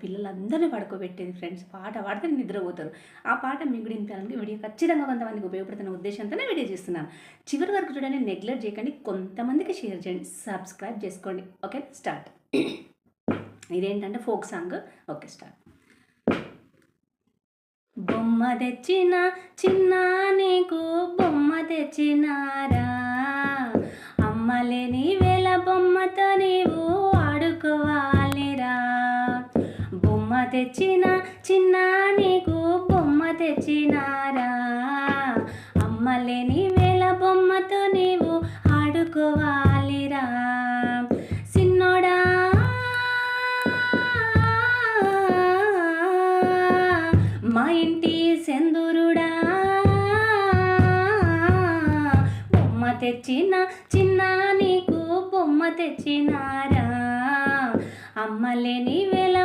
పిల్లలందరినీ పడుకోబెట్టేది ఫ్రెండ్స్. పాట పాడితే నిద్రపోతారు. ఆ పాట మీకు కూడా వినిపించాలని వీడియో ఖచ్చితంగా కొంతమందికి ఉపయోగపడుతున్న ఉద్దేశంతోనే వీడియో చేస్తున్నాను. చివరి వరకు చూడండి, నెగ్లెక్ట్ చేయకండి, కొంతమందికి షేర్ చేయండి, సబ్స్క్రైబ్ చేసుకోండి. Okay, start. ఇదేంటంటే ఫోక్ సాంగ్. Okay, start. బొమ్మ తెచ్చిన చిన్న నీకు బొమ్మ తెచ్చినారా, అమ్మలేని వేళ బొమ్మతో నీవు ఆడుకోవాలిరా. బొమ్మ తెచ్చిన చిన్న నీకు బొమ్మ తెచ్చినారా, అమ్మలేని వేళ బొమ్మతో నీవు ఆడుకోవాలిరా. సిన్నోడా మా ఇంటి సెందురుడా, బొమ్మ తెచ్చిన చిన్న నీకు బొమ్మ తెచ్చినారా, అమ్మలేని వేళ